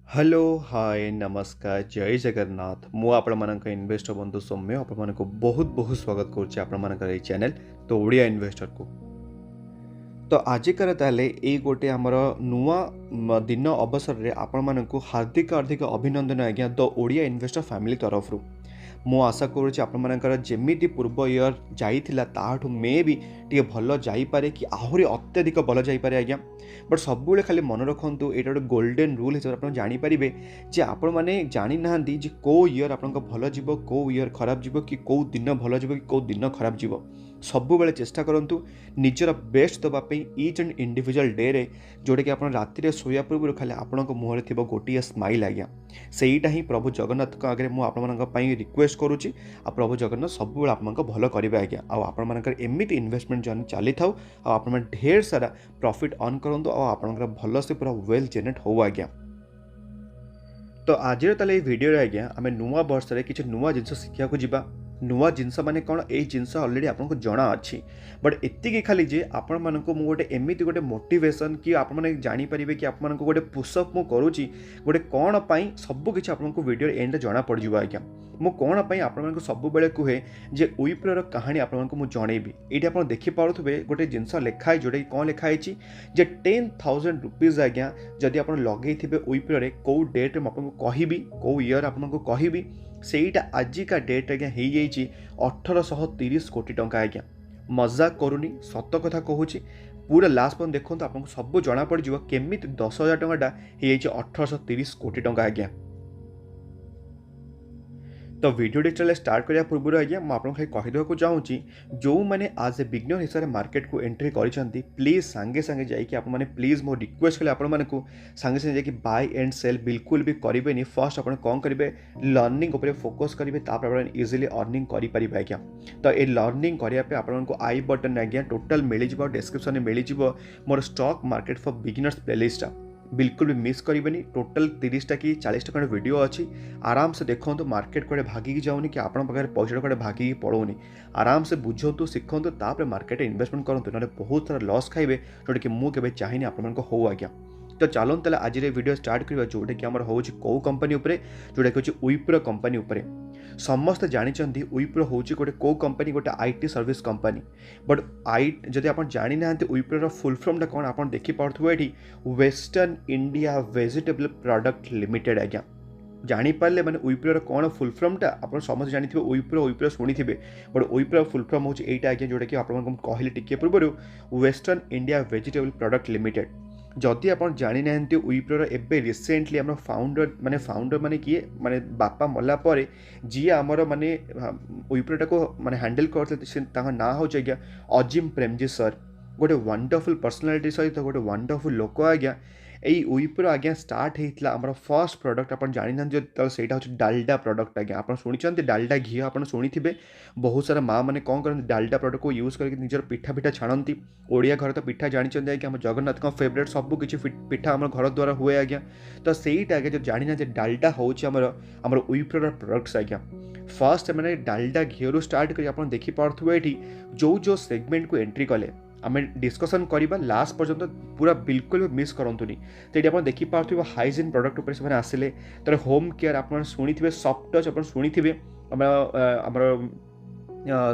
Hello hi नमस्कार जय जगन्नाथ मु आपण इन्वेस्टर बंधु सौम्य आपण बहुत बहुत स्वागत करुच्चे आपण चैनल तो ओडिया इन्वेस्टर को। तो आजिकार ताले ये गोटे आमर नुआ दिन अवसर रे आपण मानकु हार्दिक हार्दिक अभिनंदन आज्ञा द ओडिया इन्वेस्टर फैमिली तरफ मु आशा करुच्ची आपणकर जमीती पूर्व इयर जाइथिला ताठू मे भी टे भल जापे कि आहरी अत्यधिक भल जापे आज्ञा। बट सब खाली मन रखु ये गोटे गोल्डेन रूल हिसाब से आप जानीपारे जे आपण मैंने जानी ना जे कौ इयर आप भल जीव कौ इयर खराब जीव कि कौ दिन भल जीव कि कौ दिन खराब जीव सब बेले चेष्टा करूँ निजर बेस्ट देवाई इच एंड इंडिविजुअल डे रे जोटा कि आप राति शोया पूर्व खाली आपण मुहर थी गोटे स्माइल आज्ञा सेटा ही प्रभु जगन्नाथ आगे मुझे रिक्वेस्ट करुच्ची आ प्रभु जगन्नाथ सब बेले आप भल करेंगे आज्ञा आपर एमती इन्वेस्टमेंट जर्नी चली था आप ढेर सारा प्रॉफिट अर्न करूँ आपंकर भल से पूरा वेल जेनेट हो आज्ञा। तो आज भिडियो आज्ञा आम नुआ वर्ष में किसी नुआ जिन शिखा जा नुआ जिनस माने कौन ये जिनस अलरेडी आपको जना अच्छी बट एति खाली जे आपण मानक मु गोटे एमिति गोटे मोटिवेशन कि आप जानीपारे कि आप गोटे पुशअप मु करुच्ची गोटे कौन पाई सब किसी आपको वीडियो एंड जना पड़ जाए आज्ञा मु कौन पाई आपको सब बेले कहे जे उइप्रोर कहानी आपको मुझे जनइबी ये आप देखिपे गोटे जिनस लिखाई जोटा कि कौन लिखाई जे 10,000 रुपीज आज्ञा जदि आप लगे उइप्रोर कौ डेट आपको कहबी कौ इयर आपको कहबी सेटा आजिका डेट आज्ञा हो जाइए 1830 कोटी टंका आज्ञा मजाक करूनी सत कथा कहूँ पूरा लास्ट पर्यंत देखो आपको सब जना पड़ केमी 10,000 टंका हो 1830 कोटी टंका आज्ञा। तो वीडियो चले स्टार्ट करने पूर्व आज्ञा मुझे खाली कहीदेक चाहूँगी जो मैंने आज ए बिगनर हिसाब से मार्केट को एंट्री करी प्लीज सांगे सांगे जाकि आप प्लीज मो रिक्वेस्ट कले आपण मानक सांगे सांगे जाकि बाय एंड सेल बिल्कुल भी करेंगे फर्स्ट आप कौन करेंगे लर्निंग उपर फोकस करेंगे तापर इजिली अर्निंग करेंगे आज्ञा। तो ये लर्निंग करने आपको आई बटन आज्ञा टोटाल मिल जाव डिस्क्रिप्शन में मिल more stock market for beginners playlist बिल्कुल भी मिस करेंगे टोटाल 30टा कि 40टा खंड वीडियो अच्छी आराम से देखो मार्केट कड़े भागिकी जाऊनी कि आपण पाखे पैसा कड़े भागिकी पड़ोनी आराम से बुझंतु शिखंतु तापर मार्केट इन्वेस्टमेंट करूँ ना बहुत सारा लॉस खाइबे जोटा कि मुझे चाहिए आपण हो आज्ञा। तो चलो तेल आज वीडियो स्टार्ट करवा जोटा कि आमर हूँ कौ कंपनी उपरे जोटा कि उइप्रो कंपनी उपरे समस्ते जानते उइप्रो हूँ गोटे कौ कंपनी गोटे आईटी सर्विस कंपनी बट जदि आप जानी ना उइप्रोर फुल फॉर्म कौन आप देखिपे ये western India vegetable product limited आज्ञा जानीपारे मैंने उइप्रोर कौन फुल फॉर्मटा आप समस्त जानी उइप्रो शुणी थे बट उइप्रोर फुल फॉर्म हूँ यहाँ आज्ञा जोटा कि आपको कहली टिके पूर्व western India vegetable product limited जदि आप जानी ना उइप्रोर एबे रिसेंटली आम फाउंडर माने किए माने बापा मला पर जी आमर माने उइप्रोटा को माने हैंडल करते ना हूँ आज्ञा अजिम प्रेमजी सर गोटे वंडरफुल पर्सनालिटी सहित गोटे वंडरफुल लोक आज्ञा यही उइप्रो आज्ञा स्टार्ट होता आम फर्स्ट प्रोडक्ट आप जानी ना तो सहीटा हूँ डालडा प्रोडक्ट आज्ञा आप शुणी डालडा घी आप शुणी थे बहुत सारा माँ मैंने कौन करते डालडा प्रोडक्ट को यूज करके निजर पिठा पिठा छाणती ओडिया घर तो पिठा जानी आज्ञा आम जगन्नाथ फेवरेट सब किसी पिठा आम घर द्वारा हुए आज्ञा। तो सहीटा आज्ञा जो जानी ना डालडा हूँ आमर उइप्रोर प्रोडक्ट्स आज्ञा फर्स्ट मैंने डालडा घी रू स्टार्ट कर देखिपे ये जो जो सेगमेंट को एंट्री कले आम डिस्कसन करवा लास्ट पर्यंत पूरा बिल्कुल भी मिस करतुनि तो ये आप देखिपे हाइजीन प्रोडक्ट उपर से आसिले तर होम केयर आप शुणी थे सफ्ट टच आप शुणी थे आमर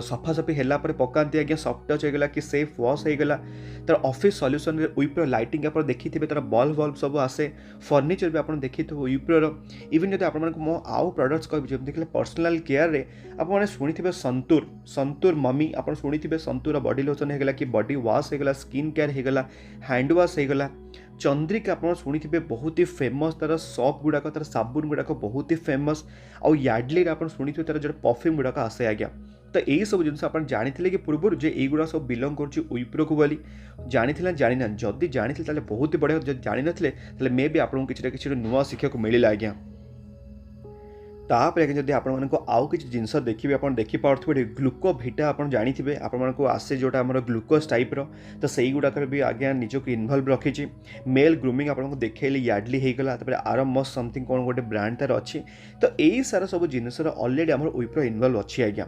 सफासफी है पकाती आज्ञा सफ्ट टच होगा कि सेफ वॉश होगा तर ऑफिस सॉल्यूशन उइप्रो लाइटिंग आप देखी थे तर बल्ब वल्ब सब आसे फर्निचर भी आप देखी थे उइप्रोर इवन जब आप आउ प्रोडक्ट्स कह देखिए पर्सनल केयर रे आप शुणी थे संतूर मम्मी आप शुणी थे संतूर बॉडी लोशन होगा कि बॉडी वॉश होगा स्किन केयर होगा हैंड वॉश होगा चंद्रिका आप शुणी थे बहुत ही फेमस तार सॉप गुड़ाक तार साबुन गुड़ाक बहुत ही फेमस आउ यार्डली आप शुणी थे तार जो परफ्यूम गुड़ाक आसे आज्ञा। तो यही सब जिन आप जानी कि पूर्व जे युवा सब बिलंग करुइप्रो को बोली जानी जानी ना जदि जानी बहुत ही बढ़िया जब जानी ना मे भी आपको किसी नुआ शिक्षा को मिलला आज्ञा। तापर आगे जदि आपको आउ किसी जिनस देखिए आप देखिपे ग्लुकोभिटा आप जानी आपको आसे जोटा आम ग्लुकोज टाइप तो सही गुड़ाक भी आज्ञा निजक इनवल्व रखी मेल ग्रूमिंग आपको देखिए यार्डली होगला आर मस्ट समथिंग कौन गोटे ब्रांड तार अच्छी तो यही सारा सब जिनस अलरेडी आम विप्रो इनवल्व अच्छी आज्ञा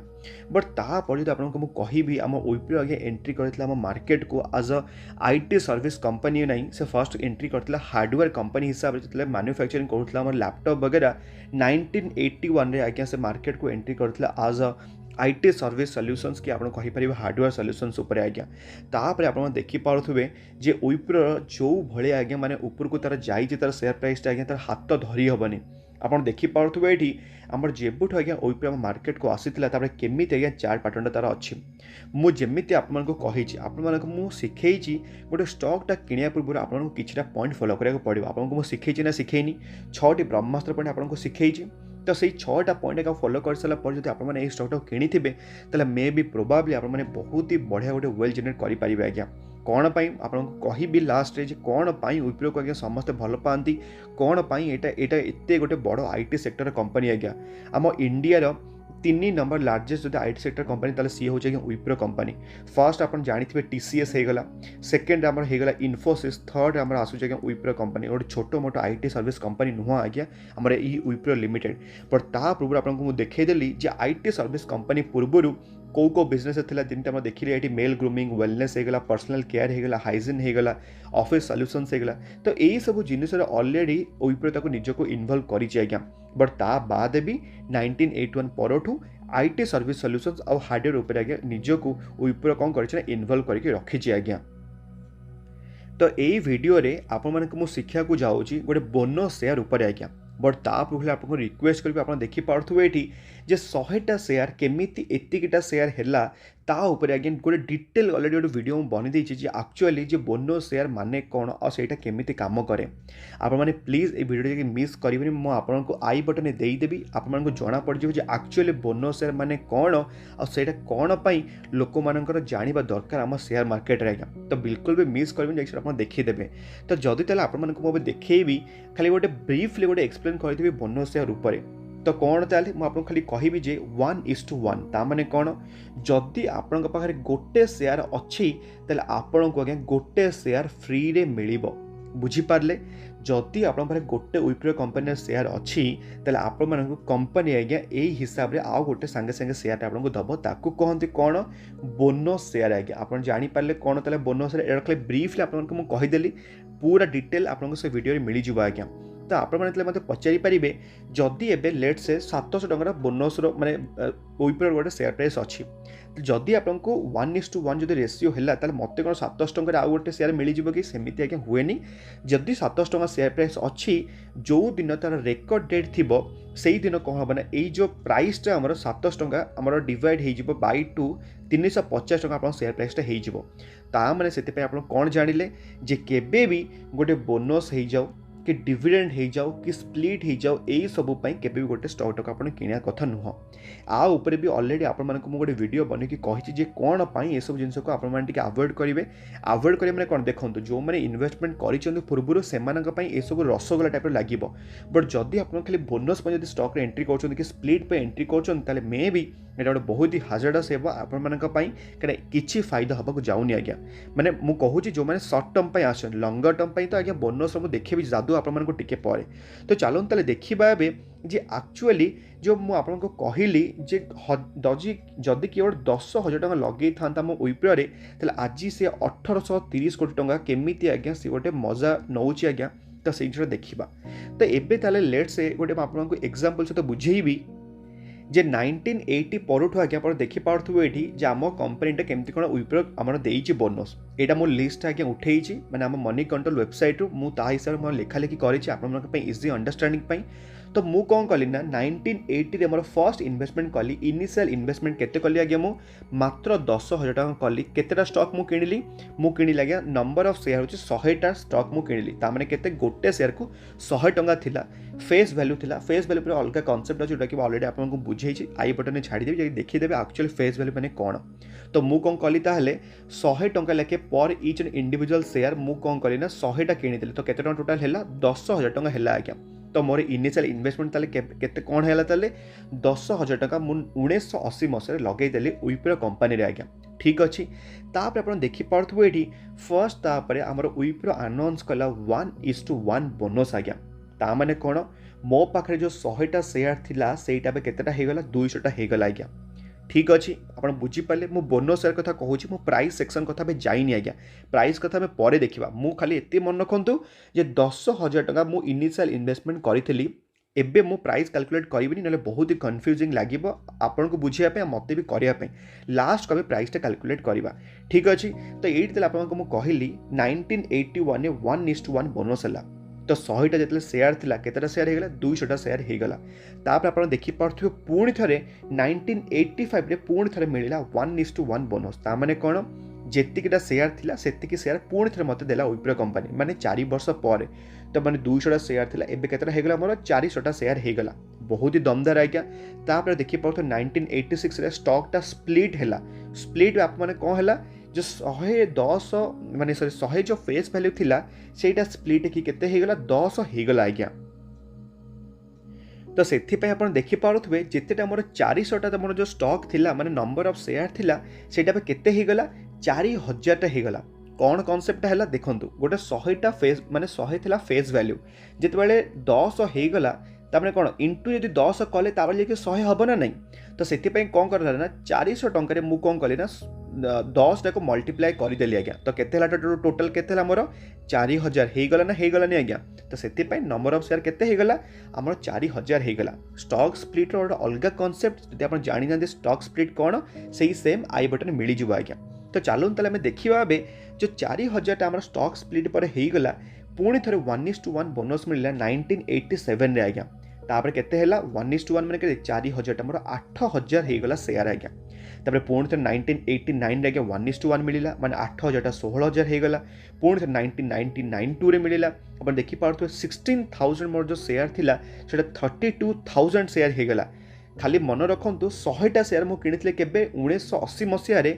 बट तापर जो आपको मुझे कहि आम विप्रो आगे एंट्री करता मार्केट को आज अ आईटी सर्विस कंपनी नहीं से फर्स्ट एंट्री करता हार्डवेयर कंपनी हिसाब से मैन्युफैक्चरिंग करूला लैपटॉप वगैरह 1981 रे आज्ञा से मार्केट को एंट्री करता आज अ आईटी सर्विस सॉल्यूशंस कि आपन कहिपर हार्डवेयर सॉल्यूशंस उपर आज्ञा तापर आप देखिपे जे विप्रो जो भाई आज्ञा माने ऊपर को तार जाइए तार शेयर प्राइस आज्ञा तार हाथ धरी हेनी आप देखिपे ये आमर जेबुठ आज्ञा विप्रो मार्केट को आसीला केमी आज्ञा चार्ट पैटर्न तार अच्छी मुझे आपको कही आपको शिखई गोटे स्टॉकटा किणा पूर्व आपको किसी पॉइंट फॉलो करा पड़ो आपको शिखई ना शिखेनी 6टी ब्रह्मास्त्र पॉइंट आपको शिखई तो सही 6टा पॉइंट फॉलो कर सारा पर जब आपने स्टॉकटा किणी थे मे बी प्रोबाब्ली आपने बहुत ही बढ़िया गोटे वेल जेनेट करेंगे आज्ञा कौन पाई आपको कहि लास्ट रे कौन पाई विप्रो को आज्ञा समस्ते भल पाती कौन पाई एटा एते गोटे बड़ आईटी सेक्टर कंपनी आज्ञा आम इंडिया 3 नंबर लार्जेस्ट जो आईटी सेक्टर कंपनी ताले सी हो विप्रो कंपनी फर्स्ट आप जानी टीसीएस होगला सेकेंड आम होगला इन्फोसिस थर्ड आम आसूँ विप्रो कंपनी गोटे छोट मोट आईटी सर्विस कंपनी नुह आज्ञा आम विप्रो लिमिटेड बट ता पूर्व आपको देखईदेली जे आईटी सर्विस कंपनी पूर्वर कौ बिजनेस था जमी आम देखिले ये मेल ग्रूमिंग वेलनेस होगला पर्सनल केयर होगला हाइजीन होगला ऑफिस सॉल्यूशंस होगला तो यही सब जिनिस ऑलरेडी विप्रो ताको निजको इन्वॉल्व करिछि आज्ञा बट ता बाद भी 1981 परठू आईटी सर्विस सॉल्यूशंस और हार्डवेयर उपर आज्ञा निजको विप्रो कौन कर इन्वॉल्व करके रखी आज्ञा तो यही वीडियो रे आपण मानक मु शिक्षा को जाऊँगी गोटे बोनस शेयर उपर आज्ञा बट ता पूर्व आपको रिक्वेस्ट करी आप देखिपे ये जे 100टा शेयर केमिति एतिकिटा शेयर है ता उपर आज्ञा गोटे डिटेल अलरेडी गोटे वीडियो बनी देछि जे एक्चुअली जे बोनस शेयर माने कौन और सेटा केमिति काम करे आपण माने प्लीज ए वीडियो जो मिस करिबनी मो आपनको आई बटन देदेवी आपको जना पड़ जे एक्चुअली बोनस शेयर माने कौन और सेटा कौन पाई लोक मानकर जानिबा दरकार आम शेयर मार्केट रे आज्ञा तो बिल्कुल भी मिस करिबनी जाई आप देखिदेबे तो जदि ताले आपको मो देखैबी खाली गोटे ब्रीफली गोटे एक्सप्लेन करदेबी बोनस शेयर उपर तो कौन ताले मुझे खाली कहि जे 1:1 ता माने कौन जदि आपण पाखे गोटे शेयर अच्छी ताले आपण को आज्ञा गोटे शेयर फ्री रे मिलिबो बुझिपारे जदि आपण पाखे गोटे विप्रो कंपनी शेयर अच्छी ताले आपण मानक कंपनी आज्ञा यही हिसाब रे आउ गोटे संगे संगे शेयर आपको दब ताकू कहते कौन बोनस शेयर आज्ञा आप जानीपारे कौन ताले बोनस शेयर खाली ब्रीफली आपको मुझे कहीदेली पूरा डिटेल आपको से वीडियो मिल जाए आज्ञा तो आप मत पचारि पारे जदि एबे लेट से 700 टंकार बोनस माने विप्रो गोटे शेयर प्राइस अच्छी जदि आपको 1:1 जो रेसीो है मत कौन 700 टंकार आउ गोटे शेयर मिल जाए कि सेमती आज्ञा हुए जदि 700 टंका शेयर प्राइस अच्छी जो दिन तार रेकर्ड डेट थी से दिन कौन हम ना ये जो प्राइसटा आम 700 टंका आम डिवाइड हो बाई 2 350 टंका आप शेयर प्राइसटा हो मैंने से कौन जानिले जे केबे भी गोटे बोनस हो जाओ कि डिविडेंड हो जाओ कि स्प्लिट हो जाओ यही सबूपाई केबे भी गोटे स्टॉक आप किणा कथा नुह आ उपरे भी अलरेडी आप गोटे वीडियो बन कि कही कौन पाई ये सब जिनस को आपटे अवॉइड करेंगे अवॉइड करेंगे मैंने कौन देखो जो मैंने इन्वेस्टमेंट कर पूर्व से सब रसगोला टाइप लगे बट जदि आप खाली बोनस जब स्टॉक एंट्री कर कि स्प्लिट पे एंट्री कर मे भी ये गोटे बहुत ही हाजर्डस है आपंपाई कहीं किसी फायदा हाँ जाऊनी आज्ञा मैंने मुझे कहूँ जो मैंने सर्ट टर्म पर आस लंगर टर्म पर तो आज्ञा बोनस मुझे देखेबी जादू आपको टिके पर तो चलो ताले देखा ए जे एक्चुअली जो मुझे कहली जे जदि किए 10,000 टका लगे था मो विप्रो ताले आज से 1830 कोटी टंका केमिति आज्ञा सी गोटे मजा नौची आज्ञा तो से देखा तो एबे ताले लेट से गोटे आपको एग्जांपल सहित बुझेबी जे 1980 परठू आज्ञा आप देखिपे ये आम कंपनीटा केमती कौन विप्रो आम देती बोनस यहाँ मो लिस्ट आज्ञा उठे मैंने आम मनी कंट्रोल वेबसाइट रू मुझे हिसाब से लेखालेखि कर इजी अंडरस्टैंडिंग तो मु कौन कली ना 1980 रे मोर फर्स्ट इन्वेस्टमेंट कली इनिशियल इन्वेस्टमेंट केते कली आज्ञा मु मात्र 10,000 टका कली केतेटा स्टॉक मु किଣିली आज्ञा नंबर ऑफ शेयर होची 100टा स्टॉक मु किଣିली ता माने केते गोटे शेयर को 100 टका थिला फेस वैल्यू पर अलग कॉन्सेप्ट अच्छे जोटा कि ऑलरेडी आपको बुझे आई बटन छाड़ी देवी देखीदेवे एक्चुअल फेस वैल्यू मैंने कौन तो मु कौन कली 100 टका लेखे पर इच एंड इंडिविजुअल शेयर मु कौन कली ना 100टा किଣିଥିଲି तो केते टका टोटल हैला 10,000 टका हैला आज्ञा तो मोर इनिशियल इन्वेस्टमेंट ताले केते कोन हैला ताले 10,000 टका मु 1980 मसिया लगे देली विप्रो कंपनी रे आज्ञा ठीक अच्छी तापर आप देखी पार्थुबे एठी फर्स्ट तापर हमर विप्रो अनाउंस कला 1:1 बोनस आज्ञा ता माने कोन मो पाखरे जो 100टा शेयर थिला सेटा बे केतेटा हेगला 200टा हेगला आज्ञा ठीक अच्छी आप बुझीपारे मु बोनस शेयर कथा कहूँ मु प्राइस सेक्शन कथा जाइनी आज्ञा प्राइस कथा आम पर देखा मु खाली एत मन रखु जे 10,000 टका मु इनिशियल इन्वेस्टमेंट करी एबे मु प्राइस कैलकुलेट करी ना बहुत ही कन्फ्यूजिंग लगे आपन को बुझापी मत भी करने लास्ट कभी प्राइसटा कैलकुलेट करवा ठीक अच्छी तो ये आपको कहली 1981 1:1 बोनस है तो 100टा जो शेयर थिला केतेटा शेयर हेगला 200टा शेयर हेगला तापर आपण देखि पार्थ्यो पुणी थरे 1985 रे पुणी थरे मिलिला 1:1 बोनस ता माने कोन जेतिकिटा शेयर थिला सेतिकी शेयर पुणी थरे मते देला विप्रो कंपनी माने 4 वर्ष पर तो माने 200टा शेयर थिला एबे केतेटा हेगला मोर 400टा शेयर हेगला बहुत ही दमदार आज्ञा तापर देखि पार्थ्यो 1986 रे स्टॉकटा स्प्लिट हैला स्प्लिट आप माने कोन हैला जो 110 माने सॉरी 100 जो फेस वैल्यू थिला सेटा स्प्लिट की केते हेगला 10 हेगला आज्ञा तो सेथिपाई आपण देखि पारुथबे जेतेटा मोर 400टा तो मोर जो स्टॉक थिला माने नंबर ऑफ शेयर थिला सेटा पे केते हेगला 4000 टा हेगला कौन कॉन्सेप्ट हैला देखंतु गोटे 100टा फेस माने 100 थिला फेस वैल्यू जेते बेले 10 हेगला तामने कोन इंटू यदि 10 कले ताबले जे 100 हबो ना नहीं तो सेथिपाई कोन करला ना 400 टंका रे मु कोन कली ना 10 टाको मल्टीप्लाई करदेली आज्ञा तो केते टोटल केते मोर 4000 हेगला ना हेगलानी आज्ञा तो सेथिपाई नंबर ऑफ शेयर केते हेगला हमर 4000 हेगला स्टॉक स्प्लिट रो अलग कॉन्सेप्ट जदि आपण जानि ना स्टॉक स्प्लिट कोन सेही सेम आई बटन मिली जुबा आज्ञा तो चालून तले हमें देखिबा बे जो 4000 टा हमर स्टॉक स्प्लिट पर हेगला पुणी थरे 1:1 बोनस मिलला 1987 रे आज्ञा तापर केते हैला 1:1 माने के 4000 टा मोर 8000 हेगला शेयर आज्ञा तापर पुणी थरे 1989 रे आज्ञा 1:1 मिलिला माने 8000 टा 16000 हेगला पुणी थरे 1999 रे मिलिला अपन देखि पारथो 16000 मोर जो शेयर थिला सेटा 32000 शेयर हेगला खाली मन रखंतु 100टा शेयर मु किनितले केबे 1980 मसिया रे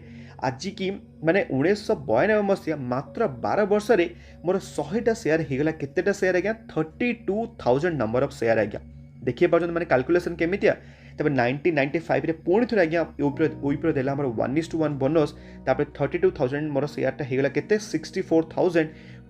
आज की माने 1992 मसिया मात्र 12 वर्ष रे मोर 100टा शेयर हेगला केतेटा शेयर आज्ञा 32000 नंबर ऑफ शेयर आज्ञा देखिए पार्छन माने कैलकुलेशन केमितिया तबे 1995 रे पुणी थरे आज्ञा विप्रो देला हमर 1:1 बोनस तापर 32000 मोर शेयर टा हेगला केते 64000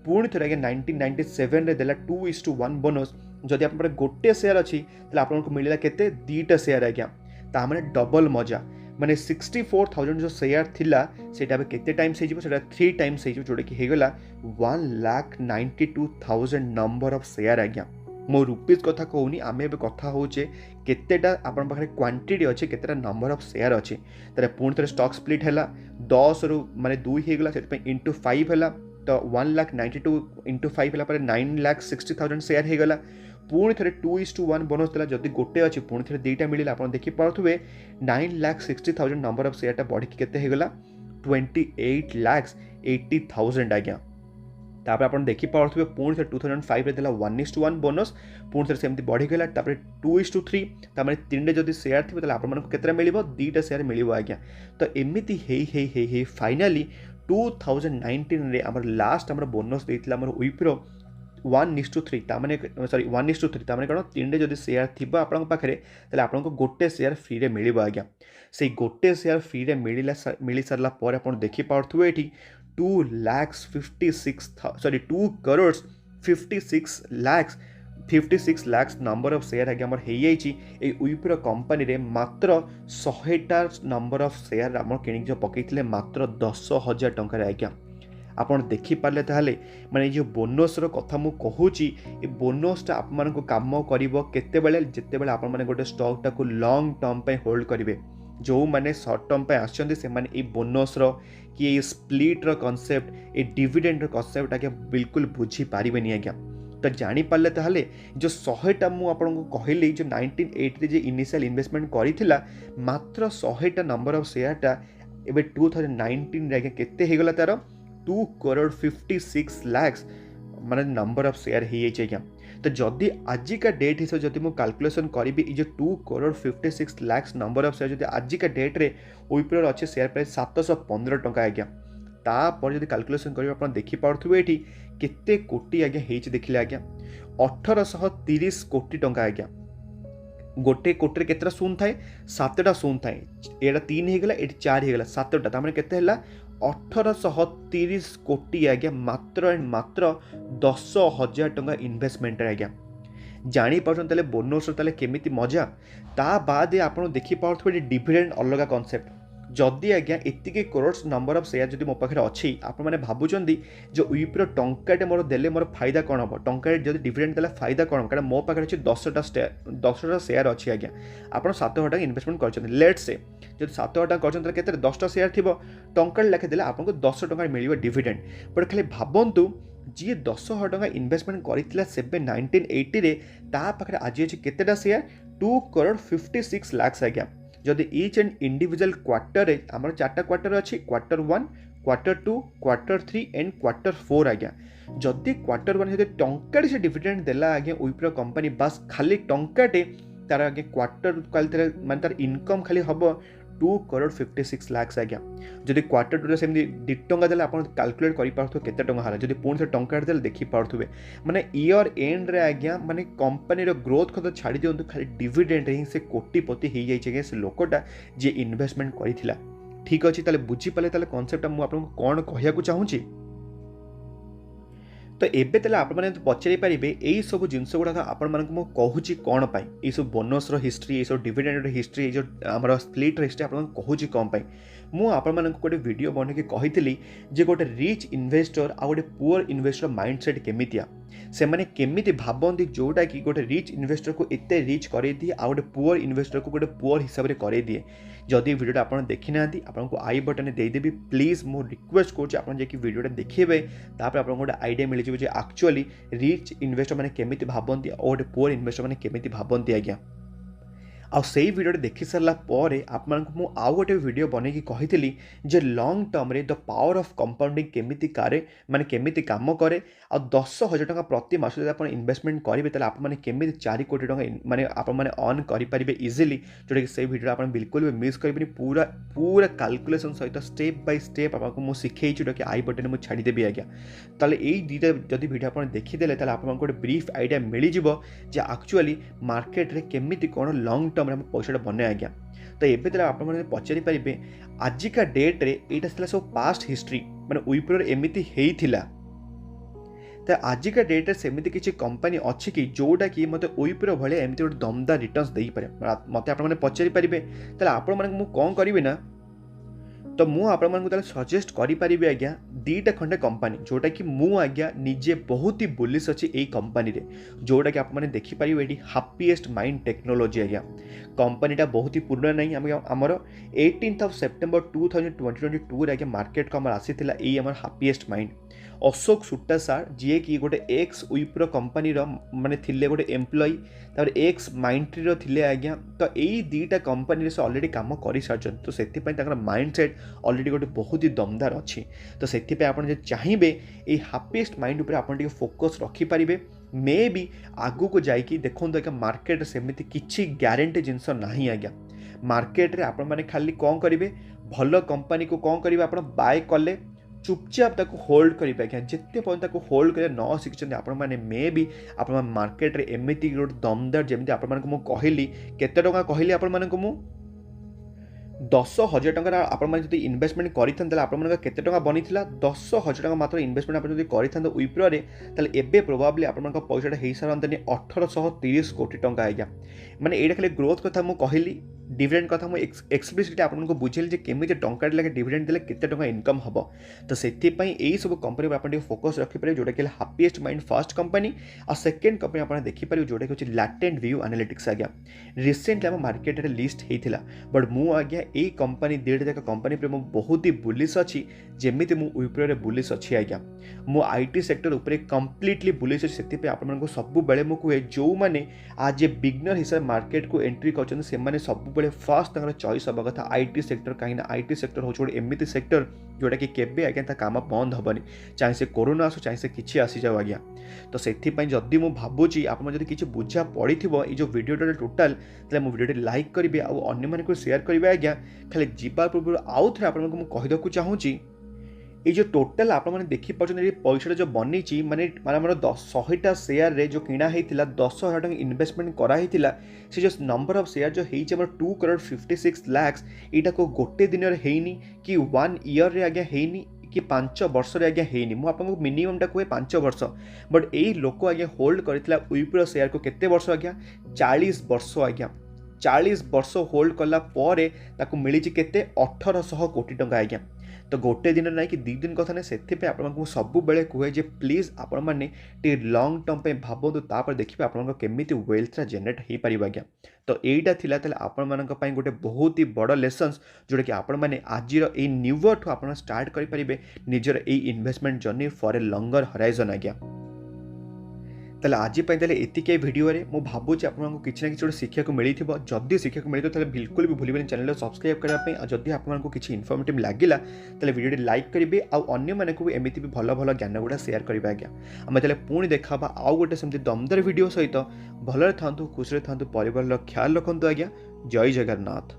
पुणी थरे आज्ञा 1997 रे देला 2:1 बोनस जदि आपन पर गोटे शेयर अछि तले आपन को मिलिला केते दीटा शेयर आज्ञा ता माने डबल मजा माने 64000 जो शेयर थिला सेटा बे केते टाइम्स हे जिवो सेटा 3 टाइम्स हे जिवो जोडे कि हेगला 1,92,000 नंबर ऑफ शेयर आज्ञा मो रुपीज कथा कहूनी आमे एबे कथा होचे केतेटा आपन पाखरे क्वांटिटी अच्छे केतेटा नंबर ऑफ शेयर अच्छे तारे पुणी थरे स्टॉक स्प्लिट हैला 10 रु माने 2 हेगला सेट पे इनटू 5 हैला तो 1,92,000 इनटू 5 हैला पर 9,60,000 शेयर हेगला पुणी थरे 2:1 बोनस देला जदि गोटे अछि पुणी थरे दुईटा मिलिला आपण देखि पारुथबे 9,60,000 नंबर ऑफ शेयर टा बढ़ी केते हेगला 28,80,000 आज्ञा तापर आपण देखि पारुथबे पुणी थरे 2005 रे देला 1:1 बोनस पुणी थरे सेमति बढ़ी गेला तापर 2:3 ता माने तीनटे जदि शेयर थिबे तले आपण मानको केतरा मिलिबो दुईटा शेयर मिलिबो आज्ञा तो एमिति हेई फाइनली 2019 रे हमर लास्ट हमर बोनस देथिला हमर विप्रो 1:3 ता माने सॉरी 1:3 ता माने कोन तीनटे जदि शेयर थिबा आपण पाखरे तले आपण को गोटे शेयर फ्री रे मिलिबो आज्ञा से गोटे शेयर फ्री रे मिली सरला पर आपण देखि पार्थुबे एठी 2 crores 56 lakhs number of share आगे हमर हेई जाइछि ए विप्रो कंपनी रे मात्र 100टा नंबर ऑफ शेयर हमर किनिक जो पकेइथिले मात्र 10,000 टंका रे आज्ञा आपण देखि पारले ताले माने जो बोनस रो कथा मु कहूची ए बोनस टा आप मान को काम करिवो केते बेले जेते बेले आपण माने गोटे स्टॉक टा को लॉन्ग टर्म पे होल्ड करिवे जो माने शॉर्ट टर्म पे आछन से माने ए बोनस रो कि ए स्प्लिट रो कांसेप्ट ए डिविडेंड रो कांसेप्ट आके बिल्कुल बुझी पारिबे नि आज्ञा तो जानी पारले ताले जो 100टा मु आपन को कहली जो 1980 रे जे इनिशियल इन्वेस्टमेंट करिथिला मात्र 100टा नंबर ऑफ शेयर टा एबे 2019 रे आके केते हेगला तार 2 crore 56 lakhs माने नंबर ऑफ शेयर हे आज्ञा तो जदि आज का डेट हिसाब जदि मु कैलकुलेशन करी जो 2 crore 56 lakhs number of share जदि आज का डेट रे विप्रो अच्छे शेयर प्राइस 715 टंका आज्ञा तापर जदि कैलकुलेशन करी आपण देखि पारथुबे एठी केते कोटी आज्ञा हेच देखिले आज्ञा 1830 कोटी टंका आज्ञा गोटे कोटी केतटा शून थाए 7टा शून थाए एटा 3 हो गला एटी 4 हो गला 7टा तार माने केते हला 1830 कोटी आज्ञा मात्र एंड मात्र 10,000 टंका इन्वेस्टमेंट आज्ञा जानी पार्छन तले बोनस तले केमिति मजा ता बाद आपण देखि पार्थबे डिविडेंड अलगा कांसेप्ट जदि आज्ञा एतिके करोड्स नंबर ऑफ शेयर जदि मो पाखे अच्छी आपण माने भाबुचंदी जो विप्रो टंकाटे मोर देले मोर फायदा कोन हबो टंकाटे जदि डिविडेंड देला फायदा कोन कारण मो पाखे अछि 10टा शेयर अछि आज्ञा आपण 7,000 टका इन्वेस्टमेंट करछन लेट्स से जदि 7,000 टका करछन केते 10टा शेयर थिबो टंकाटे लेखे देले आपनको 10 टका मिलिबो डिविडेंड बट खाली भाबंतु जी 10,000 टका इन्वेस्टमेंट करितला सेबे 1980 रे ता पाखे आज अछि केतेटा शेयर 2,56 लाख आज्ञा जदि ईच एंड इंडिविजुअल क्वार्टर आमर 4टा क्वार्टर अच्छी quarter 1 quarter 2 quarter 3 and quarter 4 आज्ञा जदि क्वार्टर 1 जदि टंकाटे से डिविडेंड देला आज्ञा विप्रो कंपनी बस खाली टंकाटे तार आज्ञा क्वार्टर काल माने तार इनकम खाली हबो 2,56 लाख आज्ञा जदि क्वार्टर 2 सेमि 2 टंका देला आपण कैलकुलेट करि पारथो केते टंका हाला जदि पुन से टंका देला देखि पारथुबे माने ईयर एंड रे आज्ञा माने कंपनी रो ग्रोथ कतो छाडी दियंतु खाली डिविडेंड रे से कोटिपति हे जाय छै से लोकटा जे इन्वेस्टमेंट करिथिला ठीक अछि ताले बुझी पाले ताले कांसेप्ट मु आपन कोन कहिया को चाहूची तो एबे तले आपण माने पचारि पारिबे एई सब जिंस गुडा आपण मानक मो कहूची कोन पाई एई सब बोनस रो हिस्ट्री एई सब डिविडेंड रो हिस्ट्री एई जो हमर स्प्लिट हिस्ट्री आपण कहूची कोन पाई मु आपण मानक गोटे वीडियो बने के कहितली जे गोटे रिच इन्वेस्टर आ गोटे पुअर इन्वेस्टर माइंडसेट केमितिया से माने केमिति भाबंती जोटा कि गोटे रिच इन्वेस्टर को एते रिच करे दिए आ गोटे पुअर इन्वेस्टर को गोटे पुअर हिसाब रे करे दिए जदि वीडियो आपण देखि नांती आपण को आई बटन दे देबी प्लीज मो रिक्वेस्ट करछ आपण जे कि वीडियो देखिबे तापर आपण गोटे आईडिया मिल जे एक्चुअली रिच इन्वेस्टर माने केमिति भाबंती और गोटे पुअर इन्वेस्टर माने केमिति भाबंती आज्ञा आ सेई वीडियो देखि सरला परे आपमानक मु आउ गोटे वीडियो बने की कहितली जे लॉन्ग टर्म रे द पावर ऑफ कंपाउंडिंग केमिति कारे माने केमिति काम करे आ 10,000 टका प्रति मास जदि आपण इन्वेस्टमेंट करिवे तले आपण माने केमिति 4 कोटी टका माने आपण माने अर्न करि परिबे इजीली जोटा कि सेई वीडियो आपण बिल्कुल भी मिस करिबेनी पूरा पूरा कैलकुलेशन सहित स्टेप बाय स्टेप आपको मु सिखै जोटा कि आई बटन मु छाडी देबी आज्ञा तले एई दीटा जदि वीडियो आपण देखि देले तले आपण गोटे ब्रीफ आईडिया मिली जिवो जे एक्चुअली मार्केट रे केमिति कोन लॉन्ग टर्म रे पैसा बने आज्ञा तो एबे तले आपण माने पचारि परिबे आजिका डेट रे एटा थला सब पास्ट हिस्ट्री माने विप्रो एमिति हेइथिला तो आजिका डेट रे सेमिति किछि कंपनी अछि कि जोटा कि मते विप्रो भले एमिति गोटे दमदार रिटर्न्स देई पारे मते आपण माने पचारि परिबे तले आपण माने मु कोन करिवे ना तो मु आपण मानकु तले सजेस्ट करि परिबे आज्ञा दीटा खंडे कंपनी जोटा कि मु आज्ञा निजे बहुत ही बुलिश अछि एई कंपनी रे जोटा कि आपण माने देखि परिबे एडी हैप्पीएस्ट माइंड टेक्नोलॉजी आज्ञा कंपनीटा बहुत ही पुराना नहीं हमर 18th ऑफ सितंबर 2022 रे आज्ञा मार्केट को हमर आसीथिला एई हमर हैप्पीएस्ट माइंड अशोक सुट्टा सार जी कि गोटे एक्स विप्रो कंपनी रो माने थिले गोटे एम्प्लॉय तार एक्स माइंडट्री रो थिले आज्ञा तो एई दीटा कंपनी से ऑलरेडी काम करि सारछन तो सेति पय ताकर माइंडसेट ऑलरेडी गोटे बहुत ही दमदार अच्छी तो सेति पे आपण जे चाहिबे ए हैप्पीएस्ट माइंड ऊपर आपण टिके फोकस रखि परिबे मे बी आगु को जाई कि देखों तो मार्केट सेमिति किछि ग्यारंटी जिंस नाही आज्ञा मार्केट रे आपण माने खाली कोन करिवे भलो कंपनी को कोन करिवे आपण बाय कले चुपचाप ताको होल्ड करिबे आज्ञा जेते पॉइंट ताको होल्ड करे न सिखछन आपण माने मे बी आपण मार्केट रे एमिति गोटे दमदार जेमिति आपण माने को मु कहिली केते टका कहिली आपण माने को मु 10,000 टका आपण माने जदि इन्वेस्टमेंट करिथन तले आपण माने केते टका बनिथिला 10,000 टका मात्र इन्वेस्टमेंट आपण जदि करिथन विप्रो रे तले एबे प्रोबेबली आपण माने पैसाटा हेई सारंतनी 1830 कोटी टका आज्ञा माने एडा खाली ग्रोथ कथा मु कहिली डिविडेंड कथा मु एक्सप्लिसिटली आपनको बुझेली जे केमिति टंका लागे डिविडेंड देले केते टका इनकम हबो तो सेति पई एई सब कंपनी आपण टिके फोकस रखि पारे जोटा कि हैप्पीएस्ट माइंड फर्स्ट कंपनी आ सेकंड कंपनी आपण देखि पारे जोटा कि लैटेंट व्यू एनालिटिक्स आज्ञा रिसेंटली हम मार्केट रे लिस्ट हेइथिला बट मु आज्ञा एई कंपनी डेढ़ जाक कंपनी पर मु बहुत ही बुलिश अछि जेमिति मु विप्रो रे बुलिश अछि आज्ञा मु आईटी सेक्टर ऊपर कंप्लीटली बुलिश अछि सेति पे आपण को सब बेले मु कुए जो माने आज ए बिगनर हिसाब मार्केट को एंट्री करछन से माने सब बेले फर्स्ट तंगर चॉइस हबा कथा आईटी सेक्टर काइना आईटी सेक्टर हो छोड़ एमिति सेक्टर जोटा कि केबे आज्ञा ता काम बंद हबनी चाहे से कोरोना आसो चाहे से किछि आसी जाव आज्ञा तो सेति पई जदी मु भाबुची आपण जदी किछि बुझा पड़िथिबो ई जो वीडियोटा टोटल तले मु वीडियोटी लाइक करिवे आ अन्य माने को शेयर करिवे आज्ञा खाली जीवा पूर्व आउ थे आपण को मु कहि दकु चाहूची ये जो टोटाल आप देखिए पैसा जो बनी माने आम 100टा सेयार जो किणा होता 10,000 टଙ୍କା इन्वेस्टमेंट कराई से जो नंबर ऑफ शेयर जो होम 2,56,00,000 यहाँ को गोटे दिन होनी कि 1 ईयर आज्ञा होनी कि 5 वर्ष आज्ञा होनी मुझे मिनिममटा कहे 5 वर्ष बट यही लोक आज्ञा होल्ड करता विप्रो शेयर को केते वर्ष आज्ञा 40 वर्ष आज्ञा 40 वर्ष होल्ड कला परे ताकू मिली केते 1800 कोटी टंका आज्ञा तो गोटे दिन ना कि 2 दिन कथा ना से आपको सब बेले कहे जे प्लीज आपण मैंने लंग टर्म पे भावतु तापर देखिए आपको केमी वेल्थ जेनेट हो पार आज्ञा तो यहीटा थिला आपण मानक पई गोटे बहुत ही बड़ लेसन्स जोटा कि आपण मैंने आज ये न्यू ईयर ठू आप स्टार्ट करेंगे निजर ये investment journey for a langar horizon आज्ञा ताले आज एतिक भिडियो मु भावुँ आपको किसी ना कि शिक्षा को मिली जदि शिक्षा को मिली तो बिल्कुल भी भूल चैनल सब्सक्राइब करने जदि आपको किसी इनफॉर्मेटिव लगिला तो वीडियो लाइक करेंगे आउ एमती भी भल भल ज्ञान गुड़ा सेयार करेंगे आज्ञा आम पुणी देखा आउ गोटे सेमती दमदार वीडियो सहित भलरे था खुशी था परिवार ख्याल रखु आज्ञा जय जगन्नाथ।